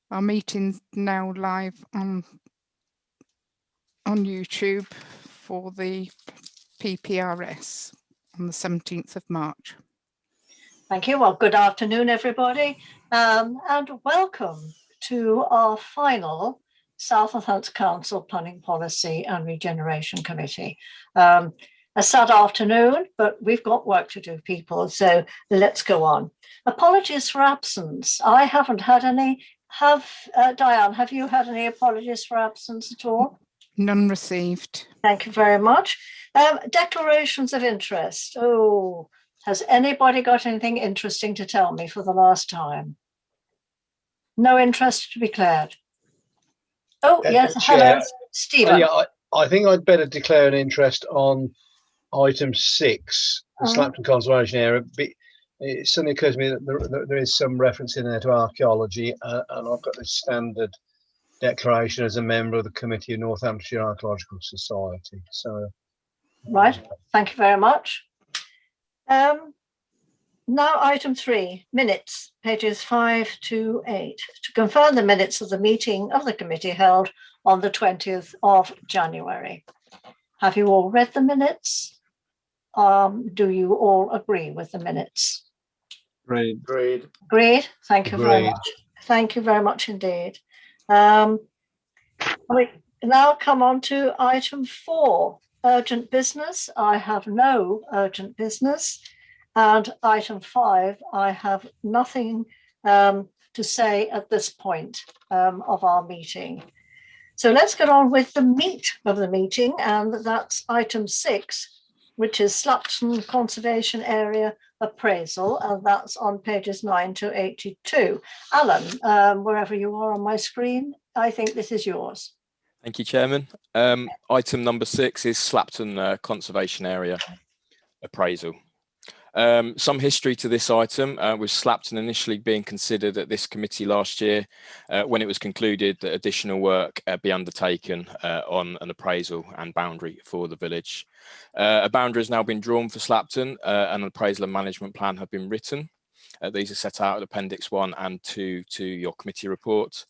Our meeting's now live on YouTube for the PPRS on the 17th of March. Thank you. Well, good afternoon, everybody, and welcome to our final South of Hants Council Planning Policy and Regeneration Committee. A sad afternoon, but we've got work to do, people, so let's go on. Apologies for absence. I haven't had any. Diane, have you had any apologies for absence at all? None received. Thank you very much. Declarations of interest. Oh, has anybody got anything interesting to tell me for the last time? No interest to be declared. Oh, yes, hello, Stephen. Yeah, I think I'd better declare an interest on item 6, the Slapton Conservation Area. It suddenly occurs to me that there is some reference in there to archaeology, and I've got this standard declaration as a member of the Committee of Northamptonshire Archaeological Society. So, right, thank you very much. Now, item 3, minutes, pages 5 to 8, to confirm the minutes of the meeting of the committee held on the 20th of January. Have you all read the minutes? Do you all agree with the minutes? Agreed. Agreed. Thank you very much. Thank you very much indeed. We now come on to item 4, urgent business. I have no urgent business. And item 5, I have nothing to say at this point of our meeting. So let's get on with the meat of the meeting, and that's item 6, which is Slapton Conservation Area Appraisal, and that's on pages 9 to 82. Alan, wherever you are on my screen, I think this is yours. Thank you, Chairman. Item number 6 is Slapton Conservation Area Appraisal. Some history to this item, with Slapton initially being considered at this committee last year when it was concluded that additional work be undertaken on an appraisal and boundary for the village. A boundary has now been drawn for Slapton, and an appraisal and management plan have been written. These are set out at Appendix 1 and 2 to your committee report.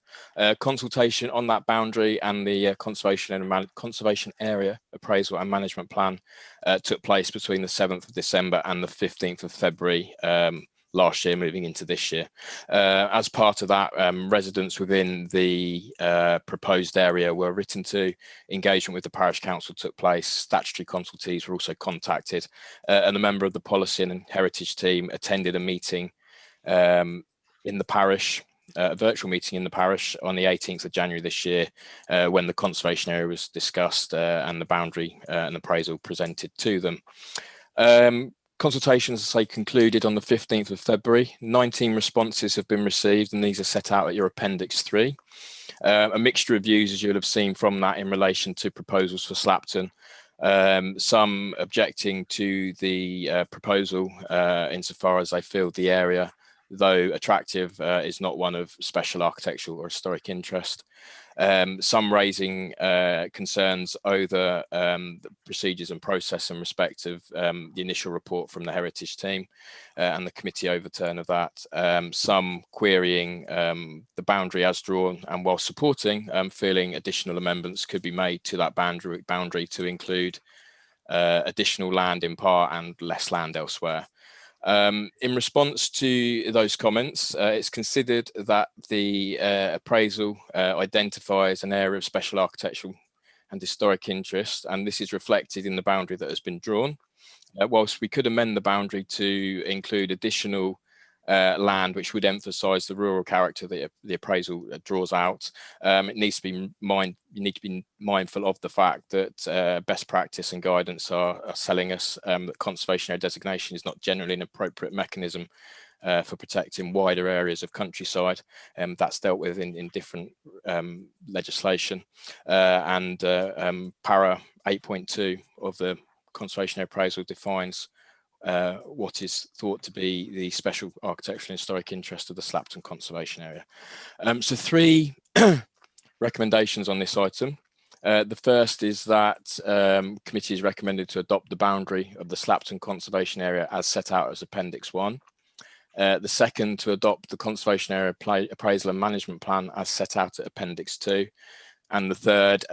Consultation on that boundary and the conservation area appraisal and management plan took place between the 7th of December and the 15th of February last year, moving into this year. As part of that, residents within the proposed area were written to. Engagement with the parish council took place. Statutory consultees were also contacted, and a member of the policy and heritage team attended a meeting in the parish, a virtual meeting in the parish on the 18th of January this year, when the conservation area was discussed and the boundary and appraisal presented to them. Consultations, as I say, concluded on the 15th of February. 19 responses have been received, and these are set out at your Appendix 3. A mixture of views, as you'll have seen from that, in relation to proposals for Slapton. Some objecting to the proposal insofar as they feel the area, though attractive, is not one of special architectural or historic interest. Some raising concerns over the procedures and process in respect of the initial report from the heritage team and the committee overturn of that. Some querying the boundary as drawn, and while supporting, feeling additional amendments could be made to that boundary to include additional land in part and less land elsewhere. In response to those comments, it's considered that the appraisal identifies an area of special architectural and historic interest, and this is reflected in the boundary that has been drawn. Whilst we could amend the boundary to include additional land which would emphasise the rural character that the appraisal draws out, it needs to be you need to be mindful of the fact that best practice and guidance are telling us that conservation area designation is not generally an appropriate mechanism for protecting wider areas of countryside. That's dealt with in different legislation, and para 8.2 of the conservation area appraisal defines what is thought to be the special architectural and historic interest of the Slapton Conservation Area. So 3 recommendations on this item. The first is that committee is recommended to adopt the boundary of the Slapton Conservation Area as set out as Appendix 1. The second, to adopt the conservation area appraisal and management plan as set out at Appendix 2. And the third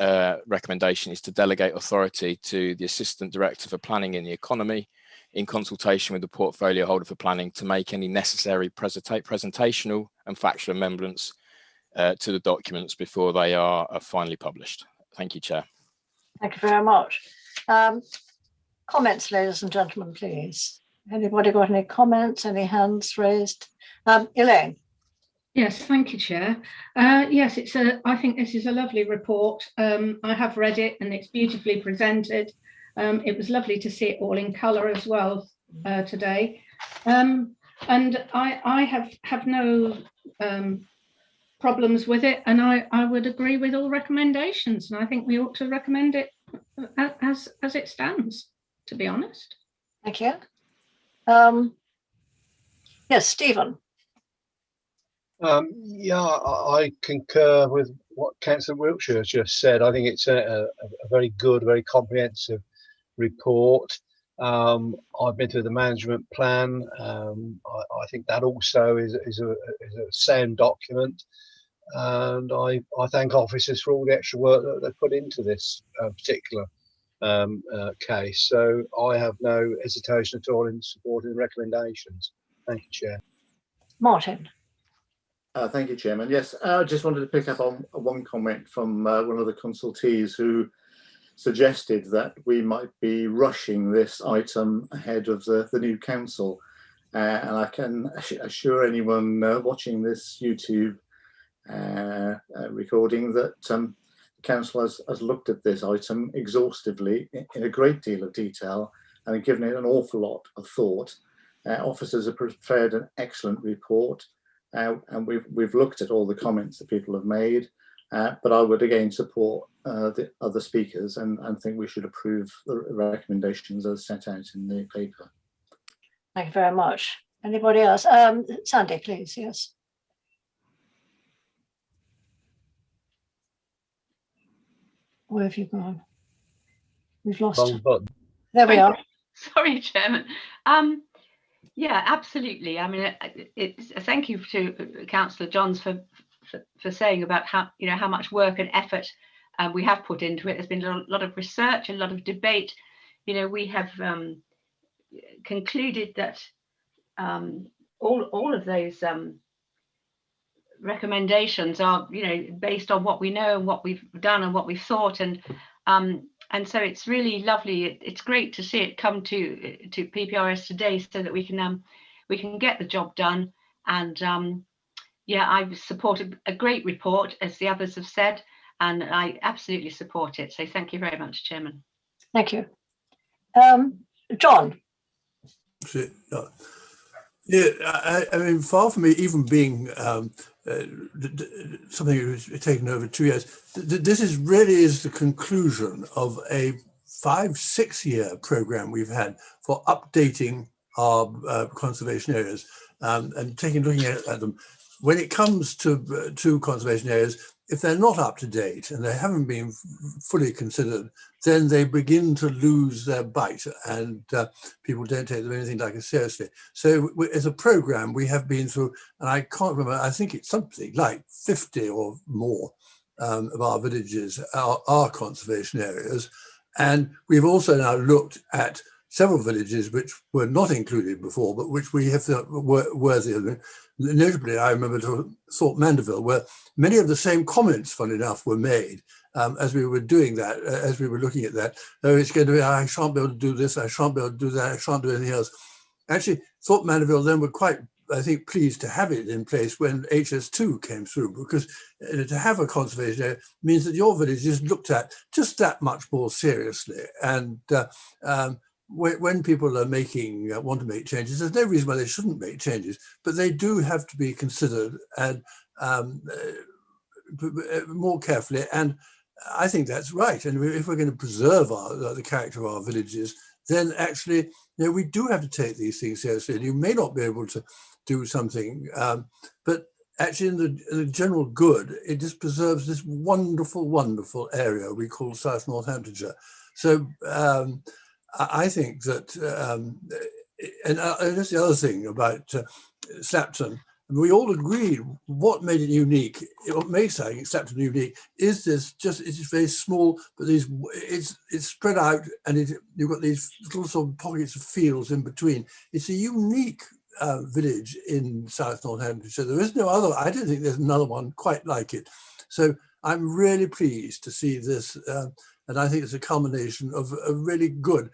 recommendation is to delegate authority to the Assistant Director for Planning in the Economy, in consultation with the portfolio holder for planning, to make any necessary presentational and factual amendments to the documents before they are finally published. Thank you, Chair. Thank you very much. Comments, ladies and gentlemen, please. Anybody got any comments, any hands raised? Elaine. Yes, thank you, Chair. Yes, I think this is a lovely report. I have read it and it's beautifully presented. It was lovely to see it all in colour as well today. And I have no problems with it, and I would agree with all recommendations, and I think we ought to recommend it as it stands, to be honest. Thank you. Yes, Stephen. Yeah, I concur with what Councillor Wiltshire has just said. I think it's a very good, very comprehensive report. I've been through the management plan. I think that also is a sound document, and I thank officers for all the extra work that they put into this particular case. So I have no hesitation at all in supporting the recommendations. Thank you, Chair. Martin. Thank you, Chairman. Yes, I just wanted to pick up on one comment from one of the consultees who suggested that we might be rushing this item ahead of the new council. And I can assure anyone watching this YouTube recording that the council has looked at this item exhaustively in a great deal of detail and given it an awful lot of thought. Officers have prepared an excellent report. And we've looked at all the comments that people have made, but I would again support the other speakers and think we should approve the recommendations as set out in the paper. Thank you very much. Anybody else? Sandy, please. Yes. Where have you gone? We've lost. Wrong button. There we are. Sorry, Chairman. Yeah, absolutely. I mean, thank you to Councillor Johns for saying about how much work and effort we have put into it. There's been a lot of research, a lot of debate. We have concluded that all of those recommendations are based on what we know and what we've done and what we've thought, and so it's really lovely. It's great to see it come to PPRS today, so that we can get the job done. And yeah, I've supported a great report, as the others have said, and I absolutely support it. So thank you very much, Chairman. Thank you. John. Yeah, I mean, far from it even being something that was taken over 2 years, this is the conclusion of a 5-6 year program we've had for updating our conservation areas and looking at them. When it comes to conservation areas, if they're not up to date and they haven't been fully considered, then they begin to lose their bite, and people don't take them anything like it seriously. So as a program, we have been through, and I can't remember, I think it's something like 50 or more of our villages are conservation areas. And we've also now looked at several villages which were not included before, but which we have thought were worthy of it. Notably, I remember Thorpe Mandeville, where many of the same comments, funny enough, were made as we were doing that, as we were looking at that. Oh, it's going to be, I shan't be able to do this, I shan't be able to do that, I shan't do anything else. Actually, Thorpe Mandeville then were quite, I think, pleased to have it in place when HS2 came through, because to have a conservation area means that your village is looked at just that much more seriously. And when people are want to make changes, there's no reason why they shouldn't make changes, but they do have to be considered and more carefully. And I think that's right. And if we're going to preserve the character of our villages, then actually, we do have to take these things seriously. And you may not be able to do something, but actually in the general good, it just preserves this wonderful, wonderful area we call South Northamptonshire. So I think that, and that's the other thing about Slapton, and we all agreed what made it unique, what makes I think Slapton unique is this it's very small, but it's spread out, and you've got these little sort of pockets of fields in between. It's a unique village in South Northamptonshire. There is no other, I don't think there's another one quite like it. So I'm really pleased to see this, and I think it's a culmination of a really good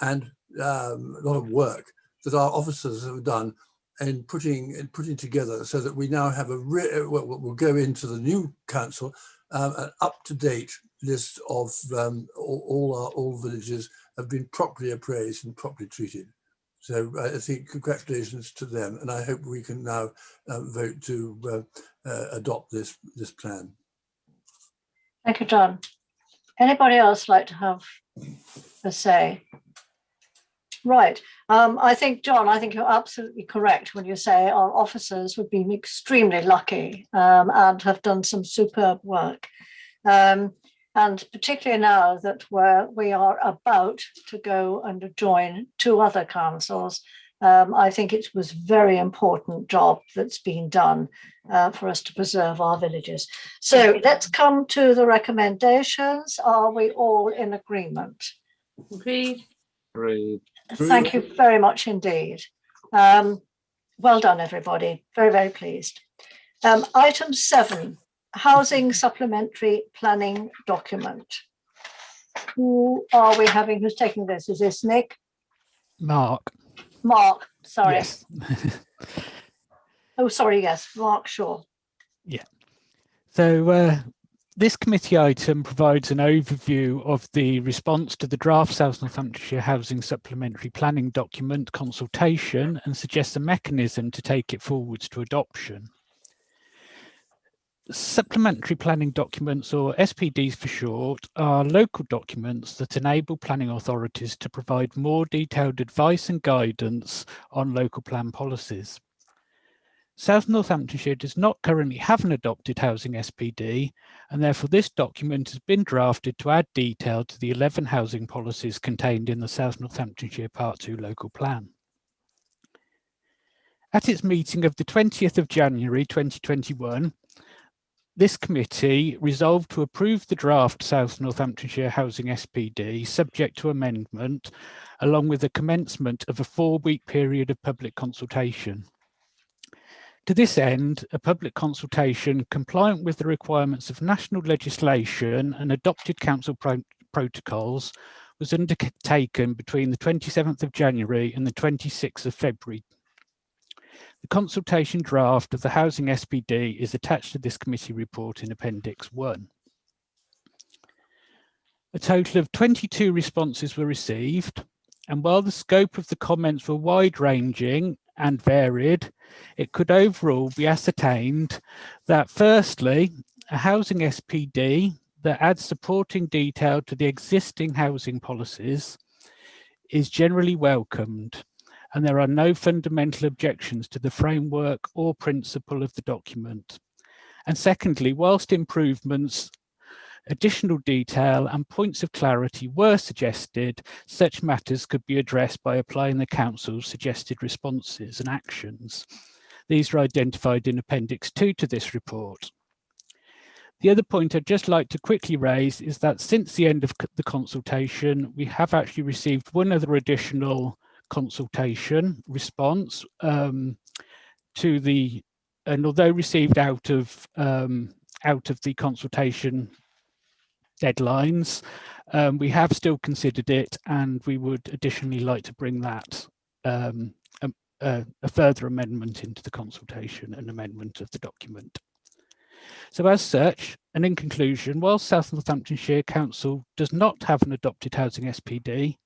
and a lot of work that our officers have done in putting together, so that we now have we'll go into the new council an up-to-date list of all villages have been properly appraised and properly treated. So I think congratulations to them, and I hope we can now vote to adopt this plan. Thank you, John. Anybody else like to have a say? Right. I think, John, I think you're absolutely correct when you say our officers would be extremely lucky and have done some superb work. And particularly now that we are about to go and join 2 other councils, I think it was a very important job that's been done for us to preserve our villages. So let's come to the recommendations. Are we all in agreement? Agreed. Agreed. Thank you very much indeed. Well done, everybody. Very, very pleased. Item 7, housing supplementary planning document. Who are we having? Who's taking this? Is this Nick? Mark. Mark, sorry. Yes. Oh, sorry, yes, Mark, sure. Yeah. So this committee item provides an overview of the response to the draft South Northamptonshire Housing Supplementary Planning Document consultation and suggests a mechanism to take it forwards to adoption. Supplementary planning documents, or SPDs for short, are local documents that enable planning authorities to provide more detailed advice and guidance on local plan policies. South Northamptonshire does not currently have an adopted housing SPD, and therefore this document has been drafted to add detail to the 11 housing policies contained in the South Northamptonshire Part 2 local plan. At its meeting of the 20th of January 2021, this committee resolved to approve the draft South Northamptonshire Housing SPD subject to amendment, along with the commencement of a 4-week period of public consultation. To this end, a public consultation compliant with the requirements of national legislation and adopted council protocols was undertaken between the 27th of January and the 26th of February. The consultation draft of the Housing SPD is attached to this committee report in Appendix 1. A total of 22 responses were received, and while the scope of the comments were wide-ranging and varied, it could overall be ascertained that, firstly, a housing SPD that adds supporting detail to the existing housing policies is generally welcomed, and there are no fundamental objections to the framework or principle of the document. And secondly, whilst improvements, additional detail and points of clarity were suggested, such matters could be addressed by applying the Council's suggested responses and actions. These are identified in Appendix 2 to this report. The other point I'd just like to quickly raise is that since the end of the consultation, we have actually received one other additional consultation response to the, and although received out of the consultation deadlines, we have still considered it, and we would additionally like to bring that a further amendment into the consultation and amendment of the document. So as such, and in conclusion, while South Northamptonshire Council does not have an adopted housing SPD,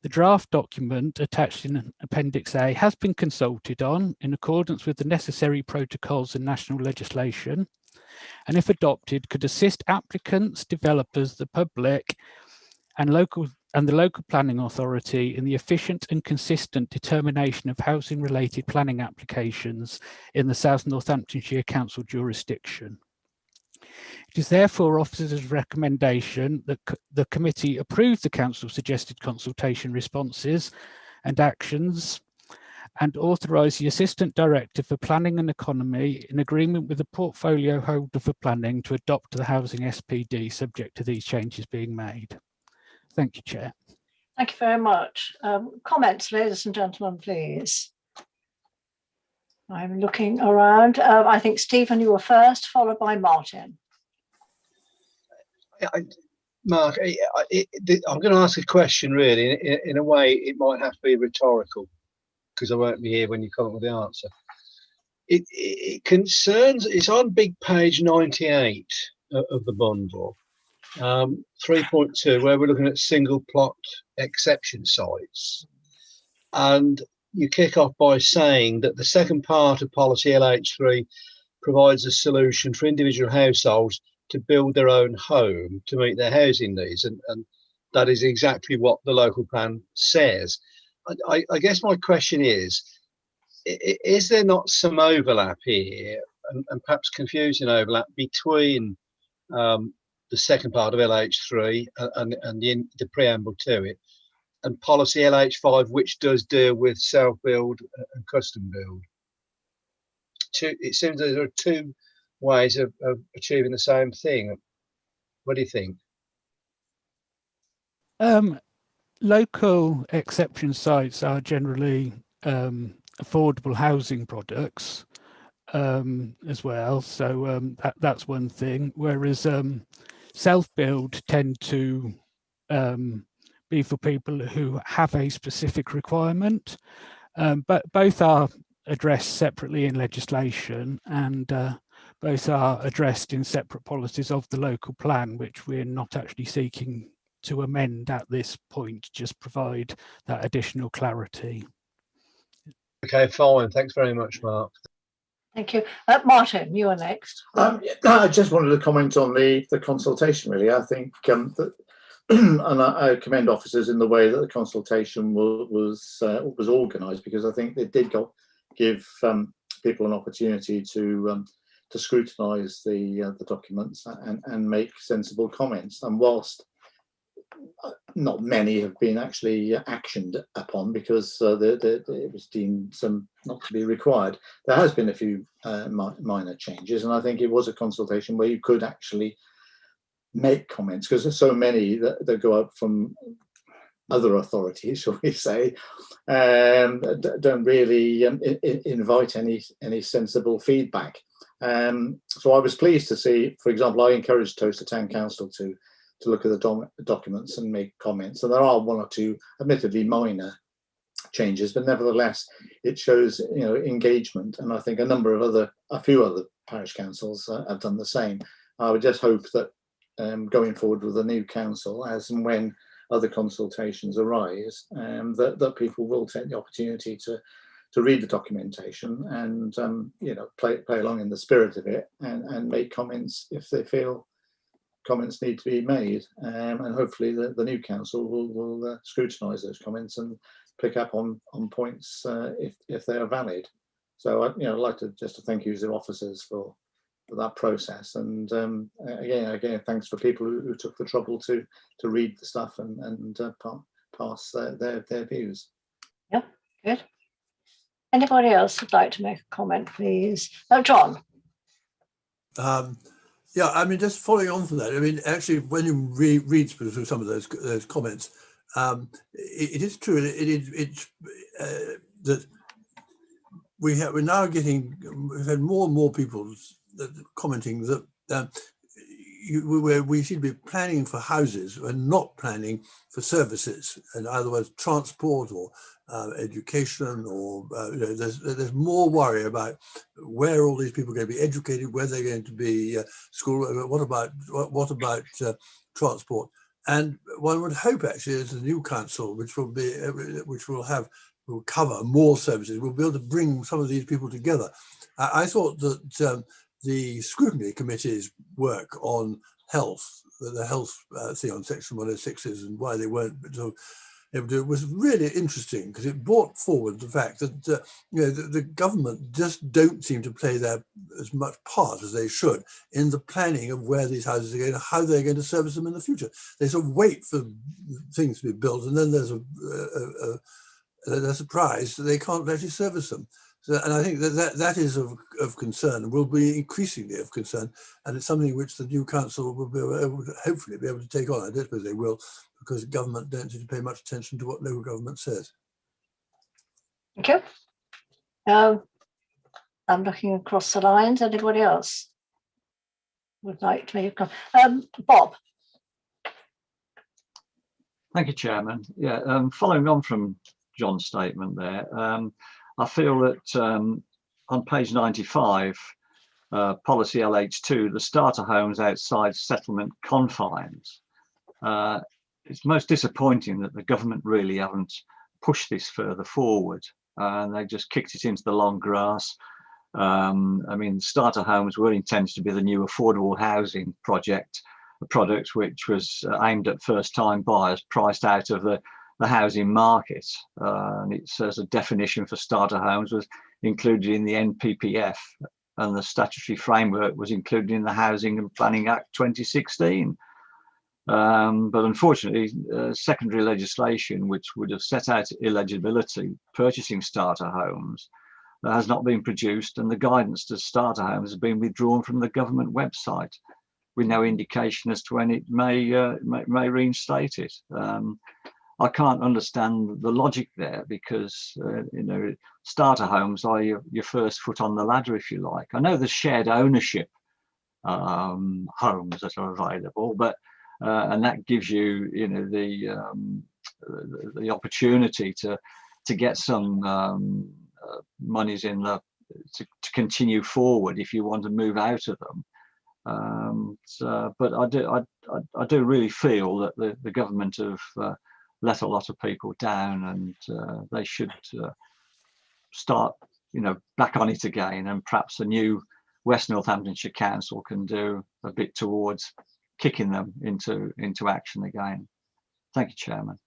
the draft document attached in Appendix A has been consulted on in accordance with the necessary protocols and national legislation, and if adopted, could assist applicants, developers, the public, and the local planning authority in the efficient and consistent determination of housing-related planning applications in the South Northamptonshire Council jurisdiction. It is therefore officers' recommendation that the committee approve the Council's suggested consultation responses and actions, and authorise the Assistant Director for Planning and Economy in agreement with the portfolio holder for planning to adopt the housing SPD subject to these changes being made. Thank you, Chair. Thank you very much. Comments, ladies and gentlemen, please. I'm looking around. I think, Stephen, you were first, followed by Martin. Mark, I'm going to ask a question, really. In a way, it might have to be rhetorical, because I won't be here when you come up with the answer. It concerns, it's on big page 98 of the bundle, 3.2, where we're looking at single plot exception sites. And you kick off by saying that the second part of policy LH3 provides a solution for individual households to build their own home to meet their housing needs. And that is exactly what the local plan says. I guess my question is there not some overlap here, and perhaps confusing overlap between the second part of LH3 and the preamble to it, and policy LH5, which does deal with self-build and custom build? It seems there are two ways of achieving the same thing. What do you think? Local exception sites are generally affordable housing products as well, so that's one thing, whereas self-build tend to be for people who have a specific requirement, but both are addressed separately in legislation, and both are addressed in separate policies of the local plan, which we're not actually seeking to amend at this point, just provide that additional clarity. Okay, fine. Thanks very much, Mark. Thank you. Martin, you are next. I just wanted to comment on the consultation, really. I think that and I commend officers in the way that the consultation was organised, because I think it did give people an opportunity to scrutinise the documents and make sensible comments. And whilst not many have been actually actioned upon, because it was deemed not to be required, there has been a few minor changes, and I think it was a consultation where you could actually make comments, because there's so many that go up from other authorities, shall we say, don't really invite any sensible feedback. So I was pleased to see, for example, I encouraged Toaster Town Council to look at the documents and make comments, and there are one or two admittedly minor changes, but nevertheless it shows engagement, and I think a few other parish councils have done the same. I would just hope that going forward with the new council, as and when other consultations arise, that people will take the opportunity to read the documentation and play along in the spirit of it, and make comments if they feel comments need to be made, and hopefully the new council will scrutinise those comments and pick up on points if they are valid. So I'd like to thank you as the officers for that process, and again thanks for people who took the trouble to read the stuff and pass their views. Yeah, good. Anybody else would like to make a comment, please? John. Yeah, I mean, just following on from that, I mean, actually, when you read through some of those comments, it is true that we've had more and more people commenting that we seem to be planning for houses and not planning for services, in other words, transport or education, or there's more worry about where all these people are going to be educated, where they're going to be school. What about transport? And one would hope, actually, as the new council, which will cover more services, will be able to bring some of these people together. I thought that the scrutiny committee's work on health, the health thing on section 106s and why they weren't able to do it, was really interesting, because it brought forward the fact that the government just don't seem to play as much part as they should in the planning of where these houses are going, how they're going to service them in the future. They sort of wait for things to be built, and then there's they're surprised that they can't actually service them. So, and I think that is of concern, and will be increasingly of concern, and it's something which the new council will be able to, hopefully be able to take on. I don't suppose they will, because government don't seem to pay much attention to what local government says. Thank you. I'm looking across the lines. Anybody else would like to make a comment? Bob. Thank you, Chairman. Yeah, following on from John's statement there, I feel that on page 95, policy LH2, the starter homes outside settlement confines. It's most disappointing that the government really haven't pushed this further forward, and they just kicked it into the long grass. I mean, starter homes were intended to be the new affordable housing project, a product which was aimed at first-time buyers, priced out of the housing market. And it says a definition for starter homes was included in the NPPF, and the statutory framework was included in the Housing and Planning Act 2016. But unfortunately, secondary legislation which would have set out eligibility purchasing starter homes has not been produced, and the guidance to starter homes has been withdrawn from the government website with no indication as to when it may reinstate it. I can't understand the logic there, because you know, starter homes are your first foot on the ladder, if you like. I know there's shared ownership homes that are available, but and that gives you, you know, the opportunity to get some monies in the to continue forward if you want to move out of them. But I do really feel that the government have let a lot of people down, and they should start, you know, back on it again, and perhaps a new West Northamptonshire Council can do a bit towards kicking them into action again. Thank you, Chairman.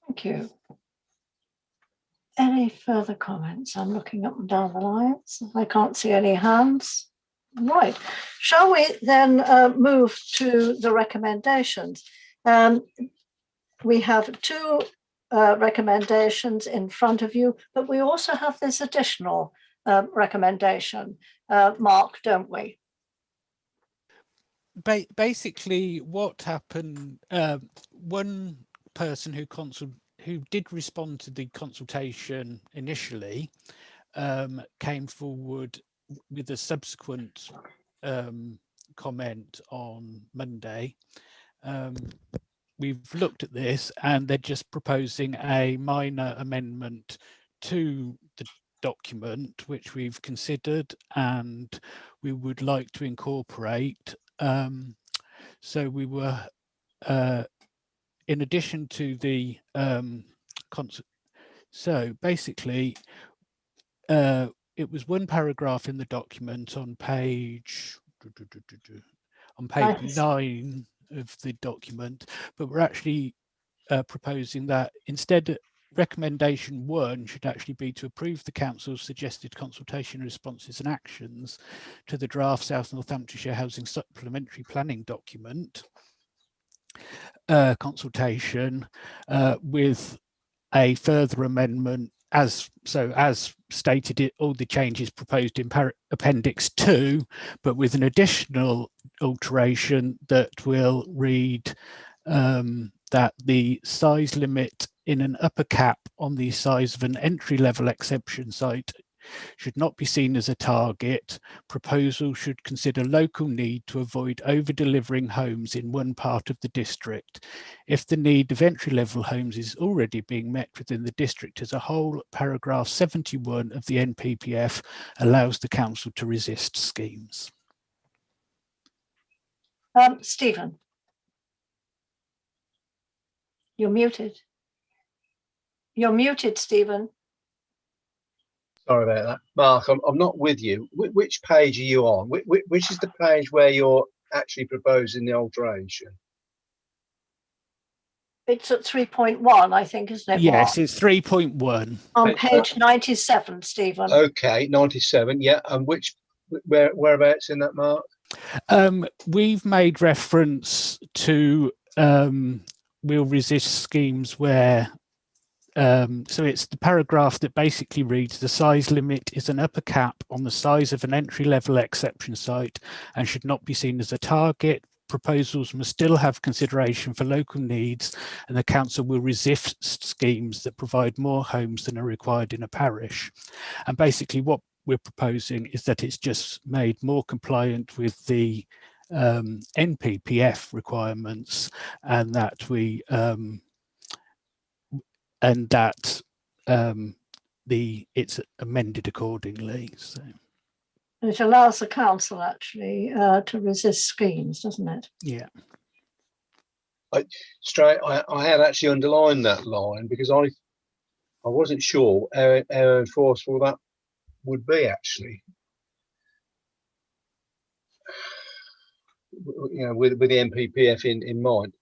Thank you. Any further comments? I'm looking up and down the lines. I can't see any hands. Right. Shall we then move to the recommendations? We have two recommendations in front of you, but we also have this additional recommendation, Mark, don't we? Basically, what happened, one person who did respond to the consultation initially came forward with a subsequent comment on Monday. We've looked at this, and they're just proposing a minor amendment to the document, which we've considered and we would like to incorporate. So we were, in addition to the so basically it was one paragraph in the document on page 9 of the document, but we're actually proposing that instead recommendation 1 should actually be to approve the council's suggested consultation responses and actions to the draft South Northamptonshire Housing Supplementary Planning document consultation with a further amendment as stated, all the changes proposed in Appendix 2, but with an additional alteration that will read that the size limit in an upper cap on the size of an entry-level exception site should not be seen as a target. Proposal should consider local need to avoid over-delivering homes in one part of the district. If the need of entry-level homes is already being met within the district as a whole, paragraph 71 of the NPPF allows the council to resist schemes. Stephen, you're muted. You're muted, Stephen. Sorry about that. Mark, I'm not with you. Which page are you on? Which is the page where you're actually proposing the alteration? It's at 3.1, I think, isn't it? Yes, Mark? it's 3.1. On page 97, Stephen. Okay, 97, yeah. And whereabouts in that, Mark? We've made reference to we'll resist schemes where so it's the paragraph that basically reads: the size limit is an upper cap on the size of an entry-level exception site and should not be seen as a target. Proposals must still have consideration for local needs, and the council will resist schemes that provide more homes than are required in a parish. And basically what we're proposing is that it's just made more compliant with the NPPF requirements, and that we it's amended accordingly. So it allows the council actually to resist schemes, doesn't it? yeah. I had actually underlined that line because I wasn't sure how enforceable that would be actually. You know, with the NPPF in mind.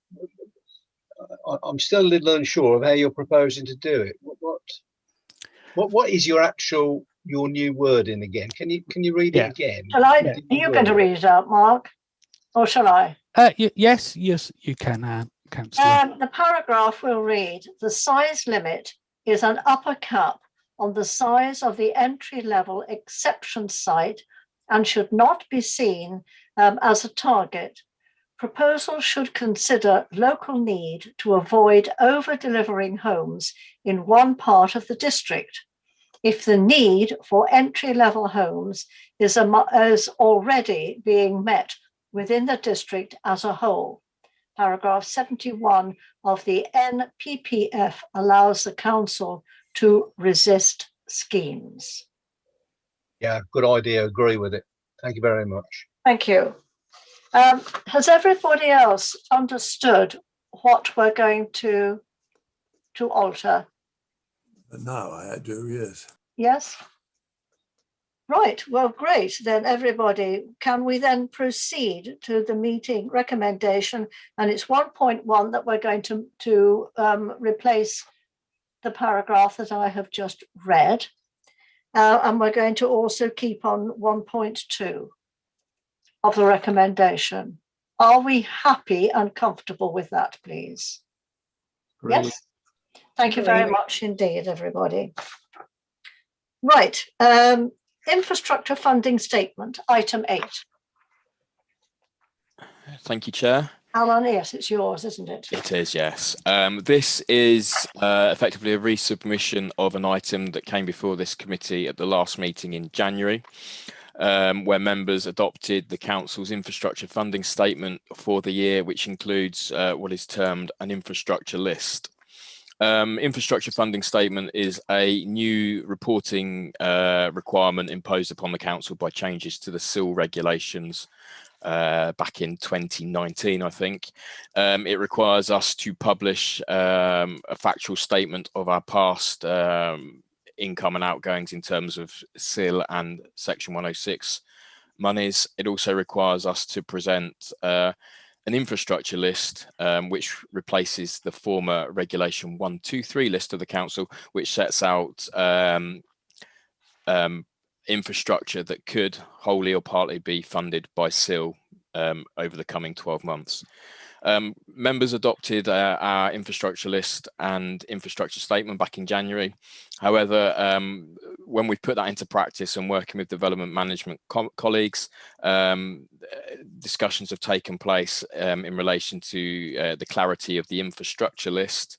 I'm still a little unsure of how you're proposing to do it. What is your new wording again? Can you read it again? Shall I? Are you going to read it out, Mark, or shall I? Yes, you can, Councillor. The paragraph will read: the size limit is an upper cap on the size of the entry-level exception site and should not be seen as a target. Proposals should consider local need to avoid over-delivering homes in one part of the district. If the need for entry-level homes is already being met within the district as a whole. Paragraph 71 of the NPPF allows the council to resist schemes. Yeah, good idea. Agree with it. Thank you very much. Thank you. Has everybody else understood what we're going to alter? Now I do, yes. Yes? Right, well, great. Then everybody, can we then proceed to the meeting recommendation? And it's 1.1 that we're going to replace the paragraph that I have just read. And we're going to also keep on 1.2 of the recommendation. Are we happy and comfortable with that, please? Great. Yes. Thank you very much indeed, everybody. Right. Infrastructure funding statement, item 8. Thank you, Chair. Alan, yes, it's yours, isn't it? It is, yes. This is effectively a resubmission of an item that came before this committee at the last meeting in January, where members adopted the council's infrastructure funding statement for the year, which includes what is termed an infrastructure list. Infrastructure funding statement is a new reporting requirement imposed upon the council by changes to the SIL regulations back in 2019, I think. It requires us to publish a factual statement of our past income and outgoings in terms of SIL and Section 106 monies. It also requires us to present an infrastructure list, which replaces the former Regulation 123 list of the council, which sets out infrastructure that could wholly or partly be funded by SIL over the coming 12 months. Members adopted our infrastructure list and infrastructure statement back in January. However, when we put that into practice and working with development management colleagues, discussions have taken place in relation to the clarity of the infrastructure list,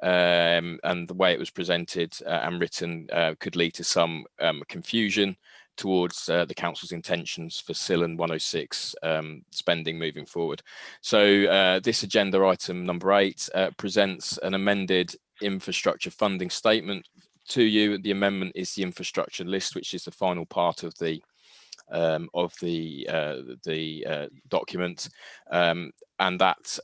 and the way it was presented and written could lead to some confusion towards the council's intentions for SIL and 106 spending moving forward. So this agenda item number 8 presents an amended infrastructure funding statement to you. The amendment is the infrastructure list, which is the final part of the document, and that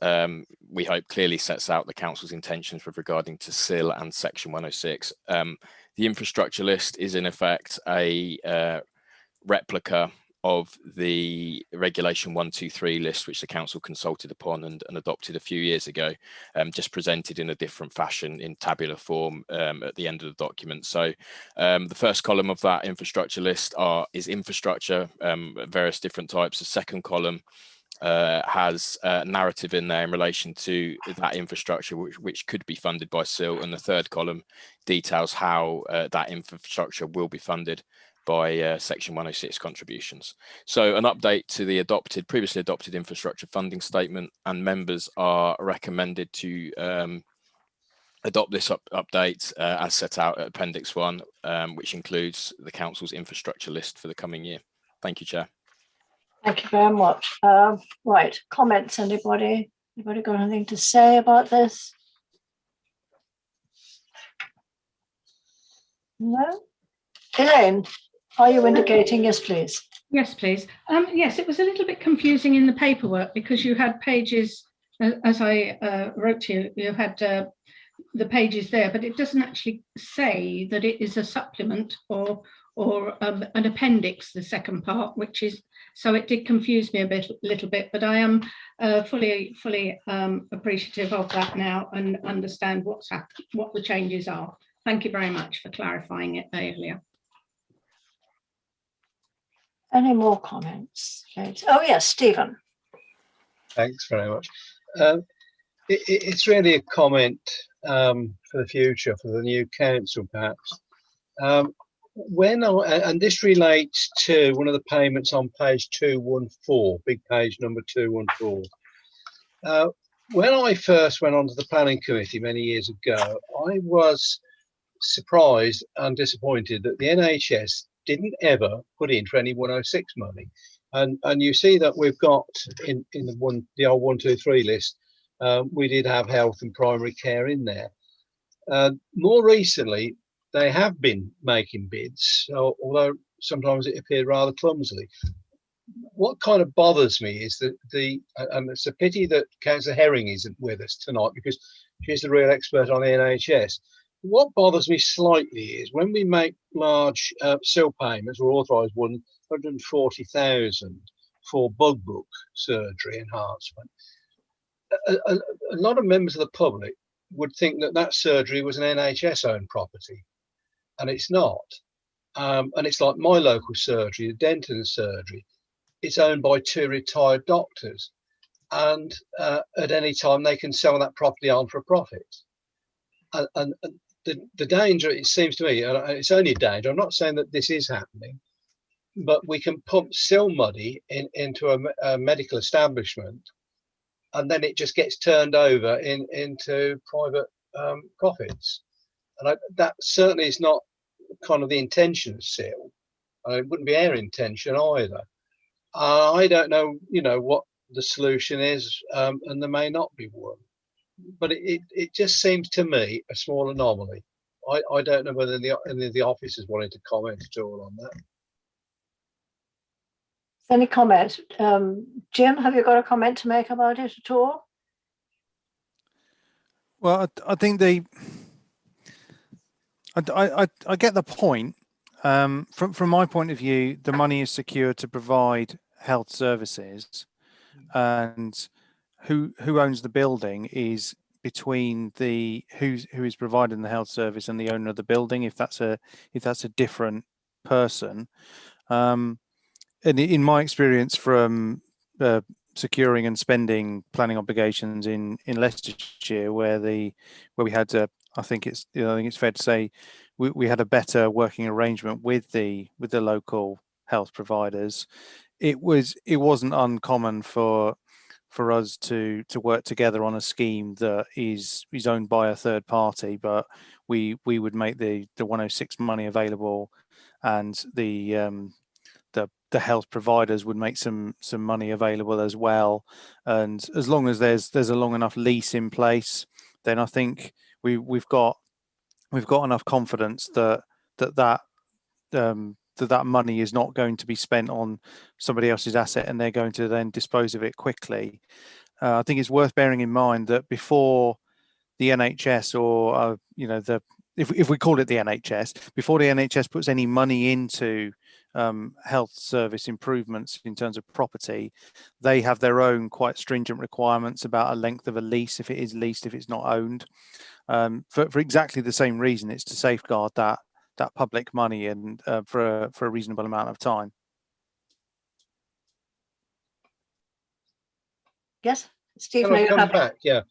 we hope clearly sets out the council's intentions with regarding to SIL and Section 106. The infrastructure list is in effect a replica of the Regulation 123 list, which the council consulted upon and adopted a few years ago, just presented in a different fashion in tabular form at the end of the document. So the first column of that infrastructure list is infrastructure, various different types. The second column has a narrative in there in relation to that infrastructure, which could be funded by SIL, and the third column details how that infrastructure will be funded by Section 106 contributions. So an update to the previously adopted infrastructure funding statement, and members are recommended to adopt this update as set out at Appendix 1, which includes the Council's infrastructure list for the coming year. Thank you, Chair. Thank you very much. Right, comments, anybody? Anybody got anything to say about this? No? Elaine, are you indicating yes, please? Yes, please. Yes, it was a little bit confusing in the paperwork because you had pages, as I wrote to you, you had the pages there, but it doesn't actually say that it is a supplement or an appendix, the second part, which is, so it did confuse me a little bit, but I am fully appreciative of that now and understand what the changes are. Thank you very much for clarifying it earlier. Any more comments? Oh yes, Stephen. Thanks very much. It's really a comment for the future, for the new council, perhaps. And this relates to one of the payments on page 214, big page number 214. When I first went onto the planning committee many years ago, I was surprised and disappointed that the NHS didn't ever put in for any 106 money. And you see that we've got in the old 1, 2, 3 list, we did have health and primary care in there. More recently, they have been making bids, although sometimes it appeared rather clumsily. What kind of bothers me is that and it's a pity that Councillor Herring isn't with us tonight because she's the real expert on the NHS. What bothers me slightly is when we make large SIL payments, we're authorised 140,000 for bug book surgery enhancement. A lot of members of the public would think that surgery was an NHS-owned property, and it's not. And it's like my local surgery, the Denton surgery. It's owned by 2 retired doctors, and at any time they can sell that property on for a profit. And the danger, it seems to me, and it's only a danger, I'm not saying that this is happening, but we can pump SIL money into a medical establishment, and then it just gets turned over into private profits. And that certainly is not kind of the intention of SIL. It wouldn't be our intention either. I don't know, what the solution is, and there may not be one. But it just seems to me a small anomaly. I don't know whether any of the officers wanted to comment at all on that. Any comment? Jim, have you got a comment to make about it at all? Well, I think I get the point. From my point of view, the money is secure to provide health services, and who owns the building is between who is providing the health service and the owner of the building. If that's a different person, and in my experience from securing and spending planning obligations in Leicestershire, where we had I think it's fair to say we had a better working arrangement with the local health providers. It wasn't uncommon for us to work together on a scheme that is owned by a third party, but we would make the 106 money available, and the health providers would make some money available as well. And as long as there's a long enough lease in place, then I think we've got enough confidence that money is not going to be spent on somebody else's asset and they're going to then dispose of it quickly. I think it's worth bearing in mind that before the NHS, or if we call it the NHS, before the NHS puts any money into health service improvements in terms of property, they have their own quite stringent requirements about a length of a lease, if it is leased, if it's not owned, for exactly the same reason. It's to safeguard that public money and for a reasonable amount of time. Yes, Steve, Can no, I you're come happy. back? Yeah,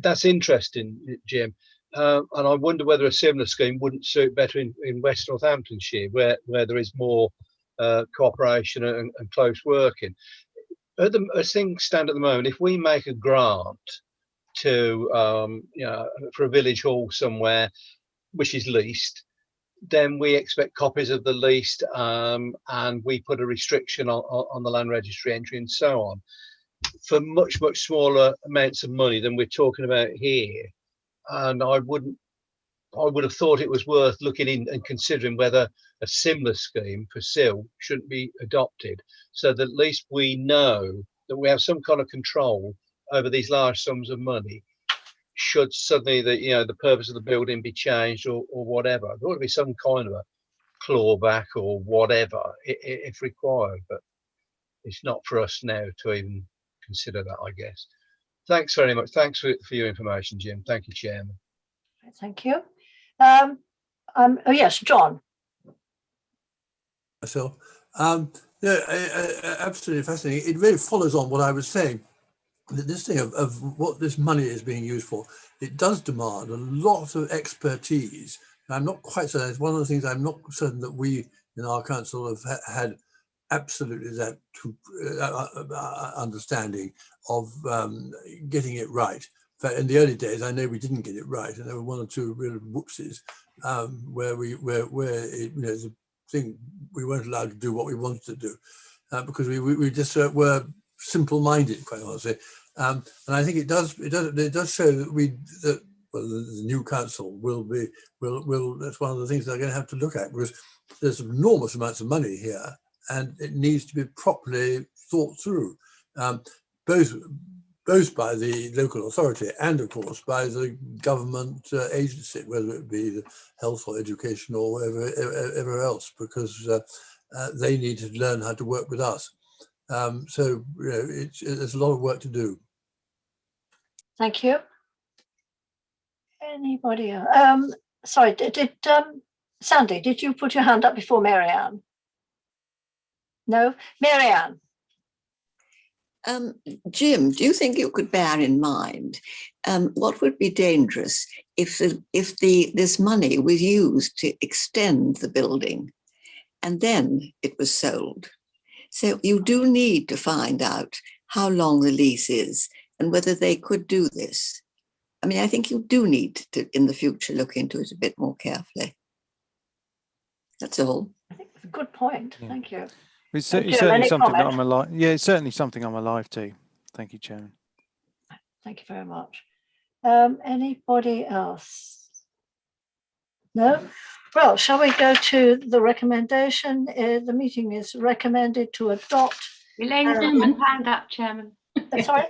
that's interesting, Jim. And I wonder whether a similar scheme wouldn't suit better in West Northamptonshire, where there is more cooperation and close working. As things stand at the moment, if we make a grant to for a village hall somewhere which is leased, then we expect copies of the lease, and we put a restriction on the land registry entry and so on, for much smaller amounts of money than we're talking about here. And I would have thought it was worth looking in and considering whether a similar scheme for SIL shouldn't be adopted, so that at least we know that we have some kind of control over these large sums of money. Should suddenly the purpose of the building be changed or whatever, there ought to be some kind of a clawback or whatever if required. But it's not for us now to even consider that, I guess. Thanks very much. Thanks for your information, Jim. Thank you, Chairman. Thank you. Oh yes, John. So, yeah, absolutely fascinating. It really follows on what I was saying. This thing of what this money is being used for, it does demand a lot of expertise. And I'm not quite certain. It's one of the things I'm not certain that we in our council have had absolutely that understanding of getting it right. In fact, in the early days, I know we didn't get it right, and there were one or two real whoopsies where it, the thing, we weren't allowed to do what we wanted to do because we just were simple-minded, quite honestly. And I think it does show that the new council will that's one of the things they're going to have to look at, because there's enormous amounts of money here and it needs to be properly thought through, both by the local authority and of course by the government agency, whether it be the health or education or whatever else, because they need to learn how to work with us. So there's a lot of work to do. Thank you. Anybody else? Sorry, did Sandy, did you put your hand up before Marianne? No, Marianne. Jim, do you think you could bear in mind what would be dangerous if this money was used to extend the building and then it was sold? So you do need to find out how long the lease is and whether they could do this. I mean, I think you do need to, in the future, look into it a bit more carefully. That's all. I think it's a good point. Yeah. Thank you. It's certainly something that I'm alive. Yeah, it's certainly something I'm alive to. Thank you, Chairman. Thank you very much. Anybody else? No? Well, shall we go to the recommendation? The meeting is recommended to adopt. Elaine's hand up, Chairman. Sorry?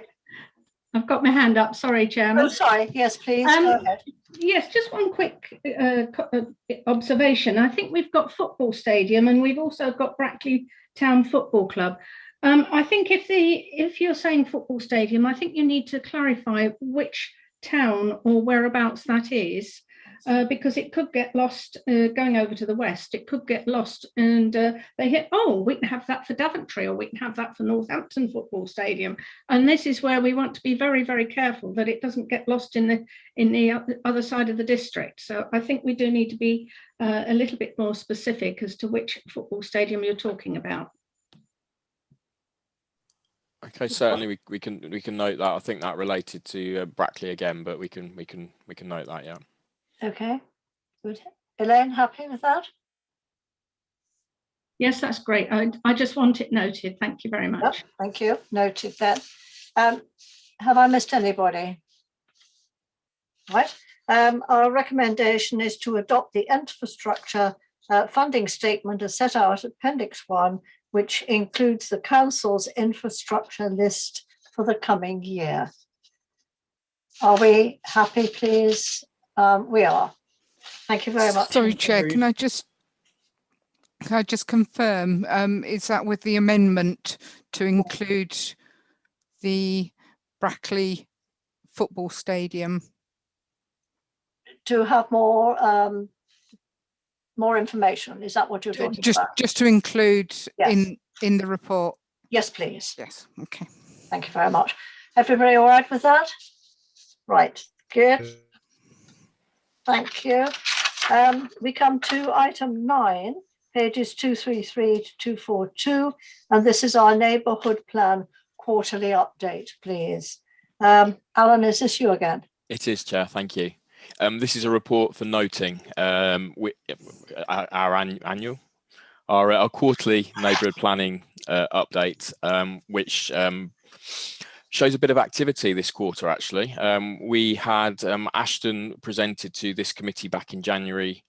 I've got my hand up. Sorry, Chairman. Oh, sorry. Yes, please. Go ahead. Yes, just one quick observation. I think we've got football stadium and we've also got Brackley Town Football Club. I think if you're saying football stadium, I think you need to clarify which town or whereabouts that is, because it could get lost going over to the west. It could get lost and they hit, oh, we can have that for Daventry or we can have that for Northampton Football Stadium. And this is where we want to be very, very careful that it doesn't get lost in the other side of the district. So I think we do need to be a little bit more specific as to which football stadium you're talking about. Okay, certainly we can note that. I think that related to Brackley again, but we can note that, yeah. Okay, good. Elaine, happy with that? Yes, that's great. I just want it noted. Thank you very much. Yep, thank you. Noted that. Have I missed anybody? Right. Our recommendation is to adopt the infrastructure funding statement as set out at Appendix 1, which includes the council's infrastructure list for the coming year. Are we happy, please? We are. Thank you very much. Sorry, Chair, can I just confirm, is that with the amendment to include the Brackley Football Stadium? To have more information, is that what you're talking about? Just to include Yes. in the report? Yes, please. Yes, okay. Thank you very much. Everybody all right with that? Right, good. Thank you. We come to item 9, pages 233 to 242, and this is our neighbourhood plan quarterly update, please. Alan, is this you again? It is, Chair. Thank you. This is a report for noting our quarterly neighbourhood planning update, which shows a bit of activity this quarter, actually. We had Ashton presented to this committee back in January,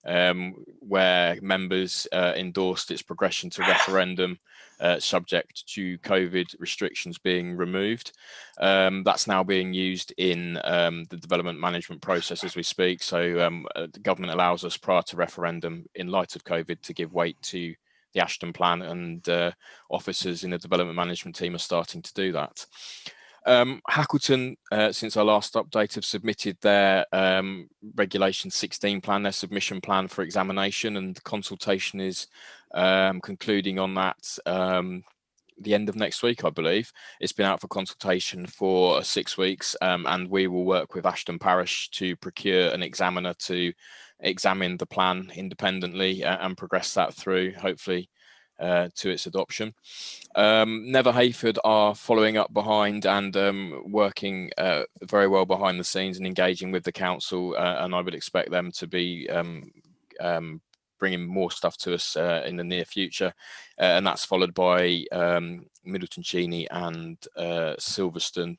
where members endorsed its progression to referendum subject to COVID restrictions being removed. That's now being used in the development management process as we speak. So the government allows us prior to referendum, in light of COVID, to give weight to the Ashton plan, and officers in the development management team are starting to do that. Hackleton, since our last update, have submitted their Regulation 16 plan, their submission plan for examination, and consultation is concluding on that the end of next week, I believe. It's been out for consultation for 6 weeks, and we will work with Ashton Parish to procure an examiner to examine the plan independently and progress that through, hopefully, to its adoption. Never Hayford are following up behind and working very well behind the scenes and engaging with the council, and I would expect them to be bringing more stuff to us in the near future, and that's followed by Middleton Cheney and Silverstone,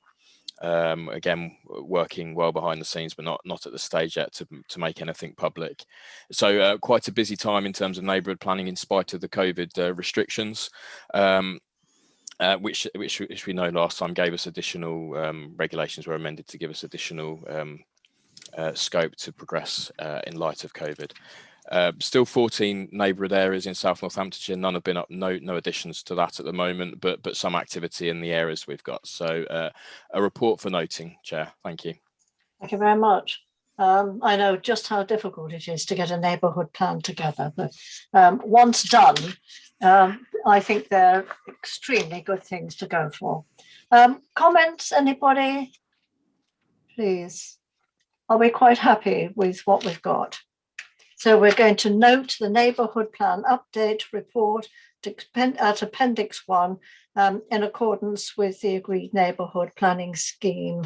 again working well behind the scenes, but not at the stage yet to make anything public. So quite a busy time in terms of neighbourhood planning in spite of the COVID restrictions, which we know last time gave us additional regulations were amended to give us additional scope to progress in light of COVID. Still 14 neighbourhood areas in South Northamptonshire. None have been up, no additions to that at the moment, but some activity in the areas we've got. So a report for noting, Chair. Thank you. Thank you very much. I know just how difficult it is to get a neighbourhood plan together, but once done, I think they're extremely good things to go for. Comments, anybody? Please. Are we quite happy with what we've got? So we're going to note the neighbourhood plan update report at Appendix 1 in accordance with the agreed neighbourhood planning scheme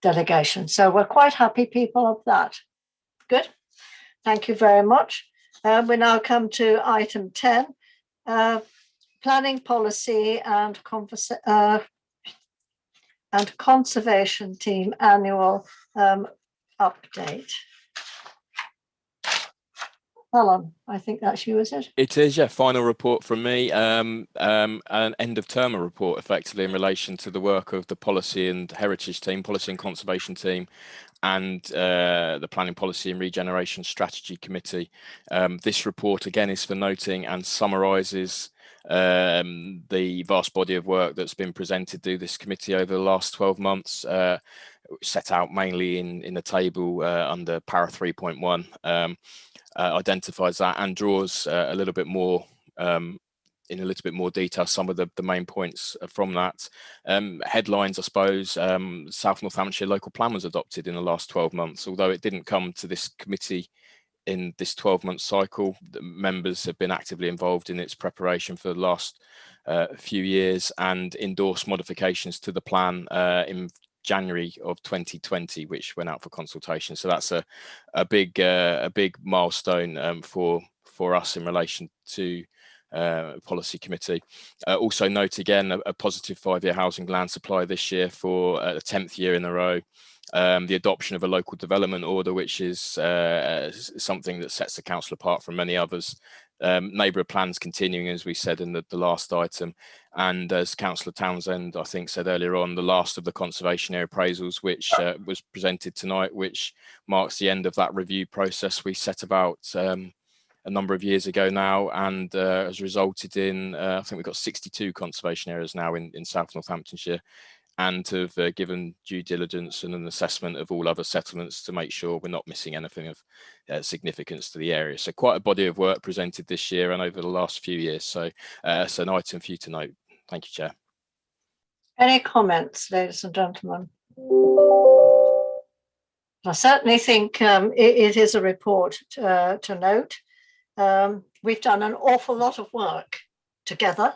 delegation. So we're quite happy people of that. Good. Thank you very much. We now come to item 10, planning policy and conservation team annual update. Alan, I think that's you, is it? It is, yeah. Final report from me, an end of term report, effectively, in relation to the work of the policy and heritage team, policy and conservation team, and the planning policy and regeneration strategy committee. This report again is for noting and summarises the vast body of work that's been presented to this committee over the last 12 months, set out mainly in the table under para 3.1. Identifies that and draws a little bit more in a little bit more detail some of the main points from that. Headlines, I suppose. South Northamptonshire local plan was adopted in the last 12 months, although it didn't come to this committee in this 12-month cycle. The members have been actively involved in its preparation for the last few years and endorsed modifications to the plan in January of 2020, which went out for consultation. So that's a big milestone for us in relation to policy committee. Also note again a positive 5-year housing land supply this year for the 10th year in a row. The adoption of a local development order, which is something that sets the council apart from many others. Neighbourhood plans continuing, as we said in the last item, and as Councillor Townsend I think said earlier on, the last of the conservation area appraisals, which was presented tonight, which marks the end of that review process we set about a number of years ago now, and has resulted in I think we've got 62 conservation areas now in South Northamptonshire, and have given due diligence and an assessment of all other settlements to make sure we're not missing anything of significance to the area. So quite a body of work presented this year and over the last few years. So it's an item for you to note. Thank you, Chair. Any comments, ladies and gentlemen? I certainly think it is a report to note. We've done an awful lot of work together.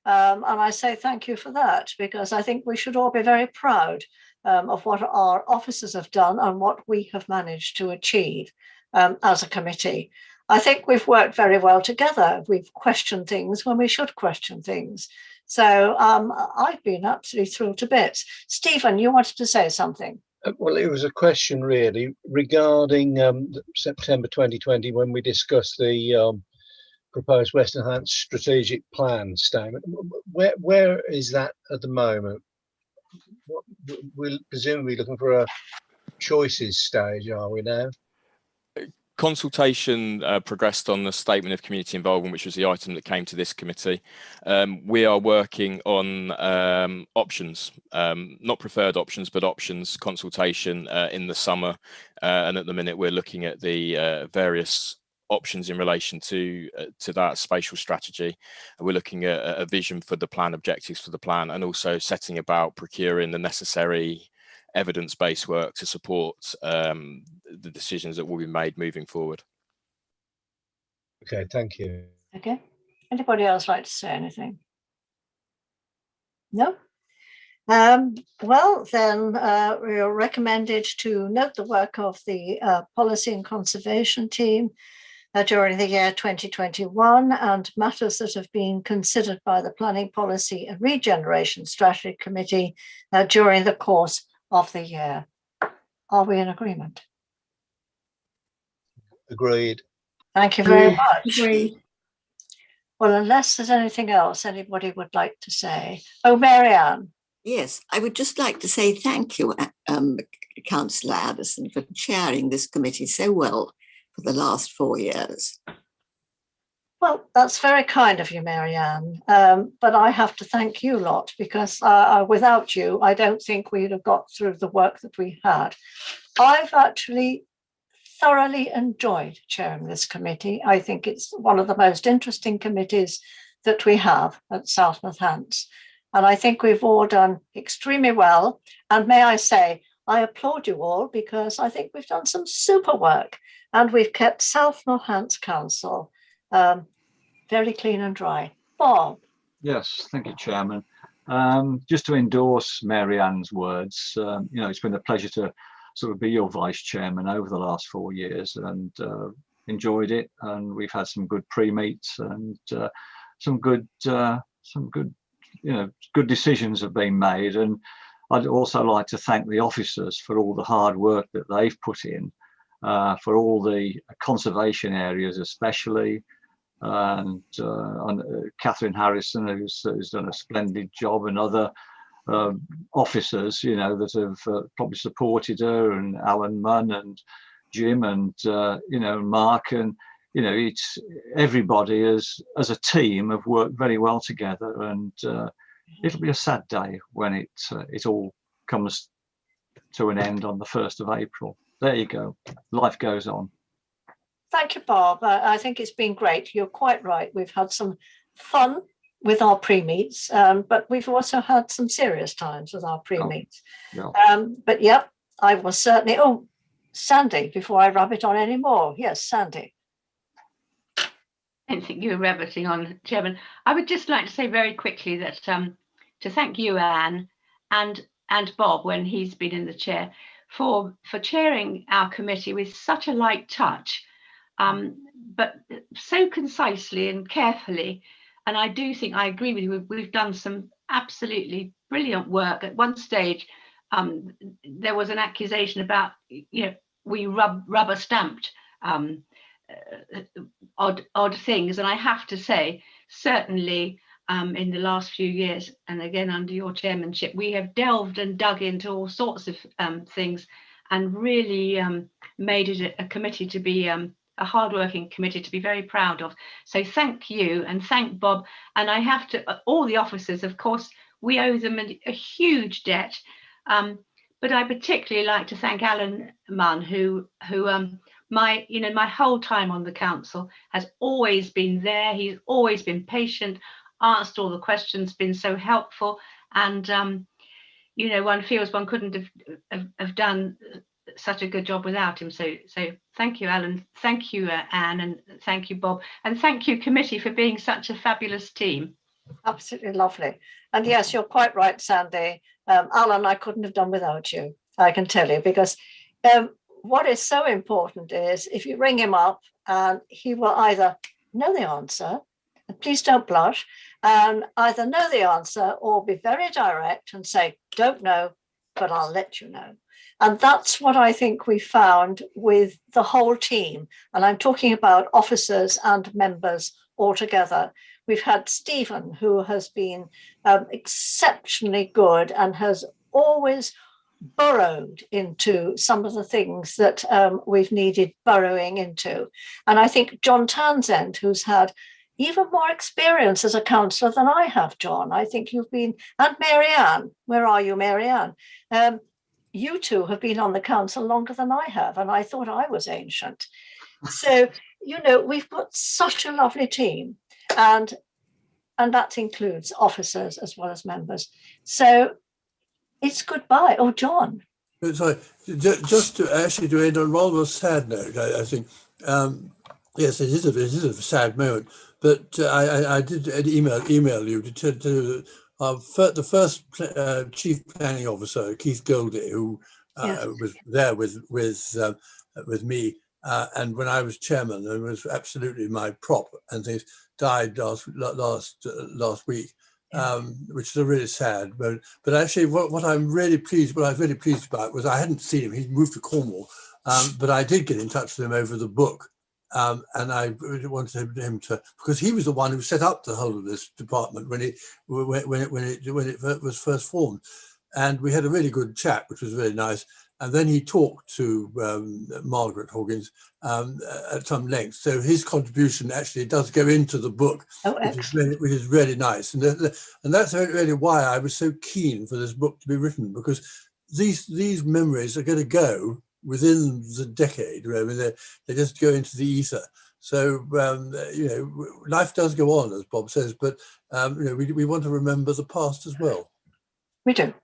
And I say thank you for that, because I think we should all be very proud of what our officers have done and what we have managed to achieve as a committee. I think we've worked very well together. We've questioned things when we should question things. So I've been absolutely thrilled to bits. Stephen, you wanted to say something? Well, it was a question really regarding September 2020 when we discussed the proposed Western Hants strategic plan statement. Where is that at the moment? We're presumably looking for a choices stage, are we now? Consultation progressed on the statement of community involvement, which was the item that came to this committee. We are working on options, not preferred options, but options consultation in the summer. And at the minute, we're looking at the various options in relation to that spatial strategy. We're looking at a vision for the plan, objectives for the plan, and also setting about procuring the necessary evidence-based work to support the decisions that will be made moving forward. Okay, thank you. Okay. Anybody else like to say anything? No? Well, then we are recommended to note the work of the Policy and Conservation team during the year 2021 and matters that have been considered by the Planning, Policy and Regeneration Strategy Committee during the course of the year. Are we in agreement? Agreed. Thank you very much. Agreed. Well, unless there's anything else anybody would like to say. Oh, Marianne. Yes, I would just like to say thank you, Councillor Addison, for chairing this committee so well for the last 4 years. Well, that's very kind of you, Marianne. But I have to thank you lot, because without you, I don't think we'd have got through the work that we had. I've actually thoroughly enjoyed chairing this committee. I think it's one of the most interesting committees that we have at South Northants. And I think we've all done extremely well. And may I say, I applaud you all, because I think we've done some super work and we've kept South Northants Council very clean and dry. Bob. Yes, thank you, Chairman. Just to endorse Mary Ann's words, you know, it's been a pleasure to sort of be your vice chairman over the last 4 years, and enjoyed it. And we've had some good pre-meets and some good, you know, good decisions have been made. And I'd also like to thank the officers for all the hard work that they've put in, for all the conservation areas, especially. And Catherine Harrison, who's done a splendid job, and other officers, you know, that have probably supported her, and Alan Munn and Jim and you know, Mark, and you know, it's everybody as a team have worked very well together. And it'll be a sad day when it all comes to an end on the 1st of April. There you go. Life goes on. Thank you, Bob. I think it's been great. You're quite right. We've had some fun with our pre-meets, but we've also had some serious times with our pre-meets. Yeah. But yep, I will certainly. Oh, Sandy, before I rub it on any more. Yes, Sandy. I don't think you were rabbiting on, Chairman. I would just like to say very quickly that to thank you, Anne, and Bob, when he's been in the chair, for chairing our committee with such a light touch, but so concisely and carefully. And I do think I agree with you. We've done some absolutely brilliant work. At one stage, there was an accusation about, you know, we rubber stamped odd things. And I have to say, certainly in the last few years, and again under your chairmanship, we have delved and dug into all sorts of things, and really made it a committee to be a hardworking committee to be very proud of. So thank you, and thank Bob. And I have to, all the officers, of course, we owe them a huge debt. But I particularly like to thank Alan Munn, who my whole time on the council has always been there. He's always been patient, answered all the questions, been so helpful. and you know, one feels one couldn't have done such a good job without him. So thank you, Alan, thank you, Anne, and thank you, Bob, and thank you, committee, for being such a fabulous team. Absolutely lovely. And yes, you're quite right, Sandy. Alan, I couldn't have done without you, I can tell you, because what is so important is if you ring him up and he will either know the answer, and please don't blush, and either know the answer or be very direct and say, don't know, but I'll let you know. And that's what I think we found with the whole team. And I'm talking about officers and members altogether. We've had Stephen, who has been exceptionally good and has always burrowed into some of the things that we've needed burrowing into. And I think John Townsend, who's had even more experience as a councillor than I have, John. I think you've been, and Marianne, where are you, Marianne? You two have been on the council longer than I have, and I thought I was ancient. So, you know, we've got such a lovely team, and that includes officers as well as members. So it's goodbye. Oh, John. Sorry, just to end on rather a sad note, I think. Yes, it is a sad moment, but I did email you to the first chief planning officer, Keith Goldie, who was there with me, and when I was chairman, and was absolutely my prop, and things, died last week. Which is a really sad, but actually what I was really pleased about was I hadn't seen him. He moved to Cornwall, but I did get in touch with him over the book, and I wanted him to, because he was the one who set up the whole of this department when it was first formed, and we had a really good chat, which was really nice. And then he talked to Margaret Hoggins at some length. So his contribution actually does go into the book, which is really nice. And that's really why I was so keen for this book to be written, because these memories are going to go within the decade. I mean, they just go into the ether. So, you know, life does go on, as Bob says, but, you know, we want to remember the past as well. We do.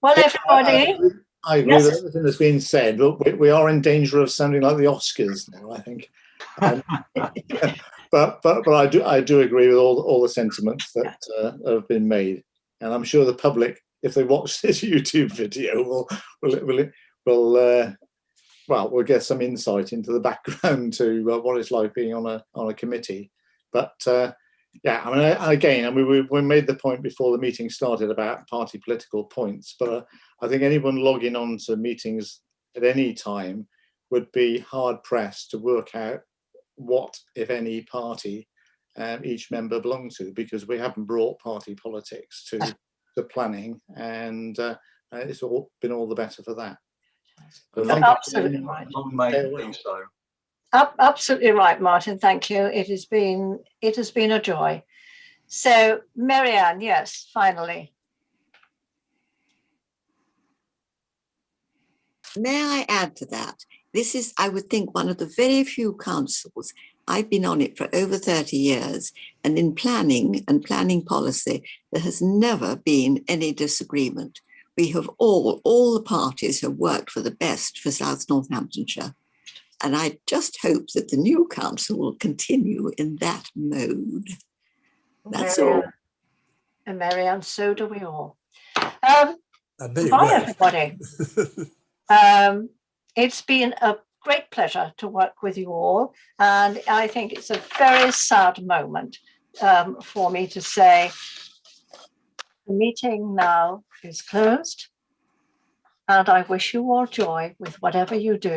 Well, everybody. I agree with everything that's been said. Look, we are in danger of sounding like the Oscars now, I think. But I do agree with all the sentiments that have been made, and I'm sure the public, if they watch this YouTube video, will get some insight into the background to what it's like being on a committee. But yeah, I mean, we made the point before the meeting started about party political points, but I think anyone logging on to meetings at any time would be hard pressed to work out what, if any, party each member belonged to, because we haven't brought party politics to the planning, and it's been all the better for that. So absolutely right. Absolutely right, Martin. Thank you. It has been a joy. So, Marianne, yes, finally. May I add to that? This is, I would think, one of the very few councils. I've been on it for over 30 years, and in planning and planning policy, there has never been any disagreement. We have all the parties have worked for the best for South Northamptonshire. And I just hope that the new council will continue in that mode. That's all. And Marianne, so do we all. Bye, everybody. It's been a great pleasure to work with you all. And I think it's a very sad moment for me to say the meeting now is closed. And I wish you all joy with whatever you do.